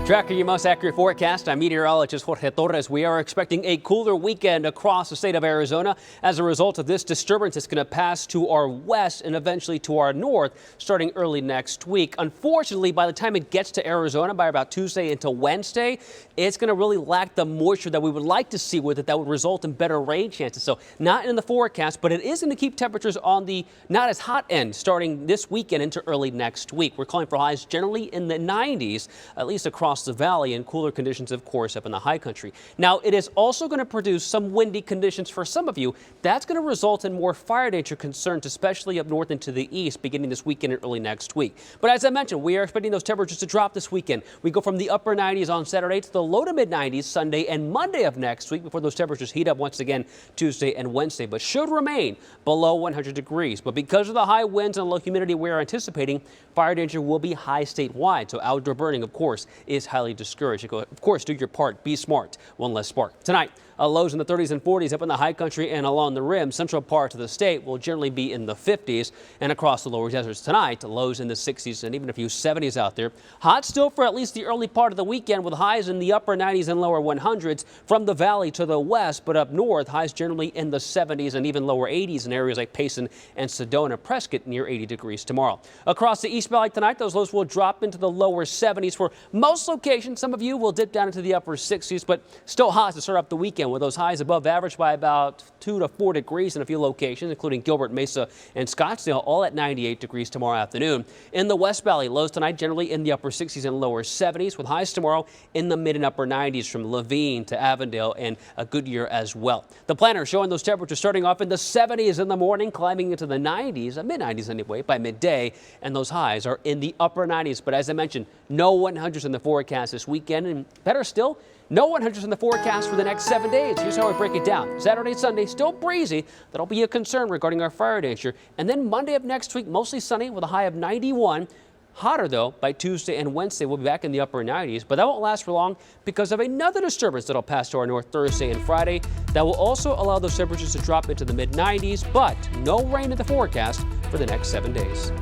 Tracking your most accurate forecast, I'm meteorologist Jorge Torres. We are expecting a cooler weekend across the state of Arizona. As a result of this disturbance, it's going to pass to our west and eventually to our north starting early next week. Unfortunately, by the time it gets to Arizona by about Tuesday into Wednesday, it's going to really lack the moisture that we would like to see with it that would result in better rain chances. So not in the forecast, but it is going to keep temperatures on the not as hot end starting this weekend into early next week. We're calling for highs generally in the 90s, at least across the valley, and cooler conditions, of course, up in the high country. Now, it is also going to produce some windy conditions for some of you. That's going to result in more fire danger concerns, especially up north and to the east, beginning this weekend and early next week. But as I mentioned, we are expecting those temperatures to drop this weekend. We go from the upper 90s on Saturday to the low to mid 90s Sunday and Monday of next week before those temperatures heat up once again Tuesday and Wednesday, but should remain below 100 degrees. But because of the high winds and low humidity we are anticipating, fire danger will be high statewide. So outdoor burning, of course, is highly discouraged. Of course, do your part. Be smart. One less spark. Tonight, lows in the 30s and 40s up in the high country and along the rim. Central parts of the state will generally be in the 50s, and across the lower deserts tonight, lows in the 60s and even a few 70s out there. Hot still for at least the early part of the weekend with highs in the upper 90s and lower 100s from the valley to the west, but up north, highs generally in the 70s and even lower 80s in areas like Payson and Sedona. Prescott near 80 degrees tomorrow. Across the East Valley tonight, those lows will drop into the lower 70s for most locations. Some of you will dip down into the upper 60s, but still hot to start up the weekend with those highs above average by about 2 to 4 degrees in a few locations, including Gilbert, Mesa, and Scottsdale, all at 98 degrees tomorrow afternoon. In the West Valley, lows tonight generally in the upper 60s and lower 70s, with highs tomorrow in the mid and upper 90s from Laveen to Avondale and Goodyear as well. The planner showing those temperatures starting off in the 70s in the morning, climbing into the 90s, mid 90s anyway, by midday, and those highs are in the upper 90s. But as I mentioned, no 100s in the forecast this weekend, and better still, no 100s in the forecast for the next 7 days. Here's how I break it down. Saturday, Sunday, still breezy. That'll be a concern regarding our fire danger. And then Monday of next week, mostly sunny with a high of 91. Hotter, though, by Tuesday and Wednesday. We'll be back in the upper 90s, but that won't last for long because of another disturbance that'll pass to our north Thursday and Friday. That will also allow those temperatures to drop into the mid 90s, but no rain in the forecast for the next 7 days.